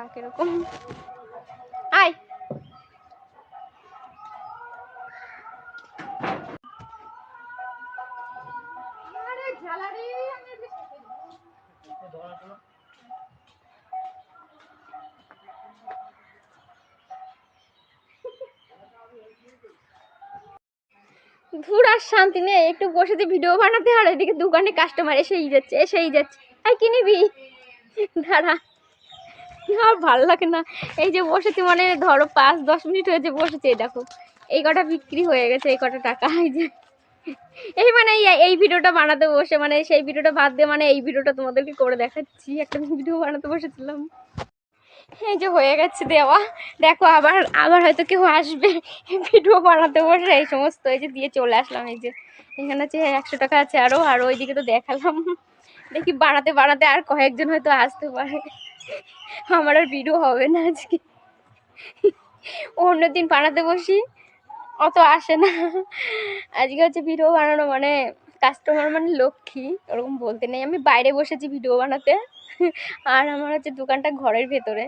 থাক এরকম। আয় ধুর আর শান্তি নেই, একটু বসেতে ভিডিও বানাতে, আর এদিকে দোকানে কাস্টমার এসেই যাচ্ছে। আর কি নিবি? দাঁড়া, আর ভালো লাগে না। এই যে বসেছি মানে ধরো 5-10 মিনিট হয়েছে বসেছি, এই দেখো এই কটা বিক্রি হয়ে গেছে, এই কটা টাকা। এই যে এই মানে এই ভিডিওটা বানাতে বসে মানে সেই ভিডিওটা বাদ দিয়ে মানে এই ভিডিওটা তোমাদেরকে করে দেখাচ্ছি। একটা ভিডিও বানাতে বসেছিলাম, এই যে হয়ে গেছে দেওয়া। দেখো আবার আবার হয়তো কেউ আসবে ভিডিও বানাতে বসে, এই সমস্ত এই যে দিয়ে চলে আসলাম। এই যে এখানে আছে 100 টাকা আছে আরো, আর ওইদিকে তো দেখালাম। দেখি বানাতে বানাতে আর কয়েকজন হয়তো আসতে পারে, আমার আর ভিডিও হবে না আজকে। অন্যদিন বানাতে বসি অত আসে না, আজকে হচ্ছে ভিডিও বানানো মানে কাস্টমার মানে লক্ষ্মী, ওরকম বলতে নেই। আমি বাইরে বসেছি ভিডিও বানাতে, আর আমার হচ্ছে দোকানটা ঘরের ভেতরে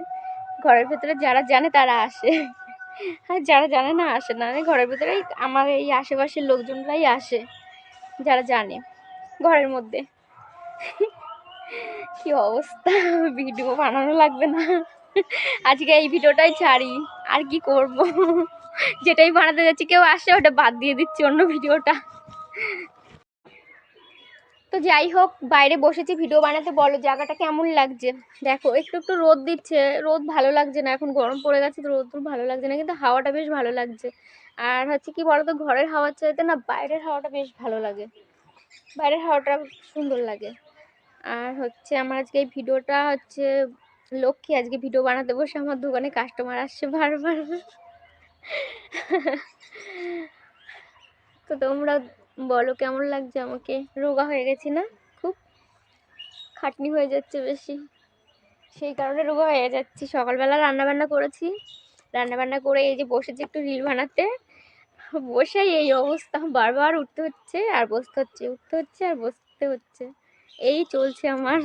যারা জানে তারা আসে, আর যারা জানে না আসে না। ঘরের ভেতরেই আমার এই আশেপাশের লোকজনরাই আসে যারা জানে, ঘরের মধ্যে। কি অবস্থা, ভিডিও বানানো লাগবে না আজকে, এই ভিডিওটাই ছাড়ি। আর কি করব, যেটাই বানাতে যাচ্ছি কেউ আসে ওটা বাদ দিয়ে দিচ্ছি অন্য ভিডিওটা। তো যাই হোক, বাইরে বসেছি ভিডিও বানাতে। বলো জায়গাটা কেমন লাগছে? দেখো একটু একটু রোদ দিচ্ছে, রোদ ভালো লাগছে না, এখন গরম পড়ে গেছে তো রোদ ভালো লাগছে না, কিন্তু হাওয়াটা বেশ ভালো লাগছে। আর হচ্ছে কি বলতো, ঘরের হাওয়ার চাইতে না বাইরের হাওয়াটা বেশ ভালো লাগে, বাইরের হাওয়াটা সুন্দর লাগে। আর হচ্ছে আমার আজকে এই ভিডিওটা হচ্ছে লক্ষ্মী, আজকে ভিডিও বানাতে বসে আমার দোকানে কাস্টমার আসছে বারবার। তো তোমরা বলো কেমন লাগছে আমাকে? রোগা হয়ে গেছি না, খুব খাটনি হয়ে যাচ্ছে বেশি, সেই কারণে রোগা হয়ে যাচ্ছি। সকালবেলা রান্নাবান্না করেছি, রান্নাবান্না করে এই যে বসেছি একটু রিল বানাতে, বসেই এই অবস্থা, বারবার উঠতে হচ্ছে আর বসতে হচ্ছে, উঠতে হচ্ছে আর বসতে হচ্ছে, এই চলছে আমার।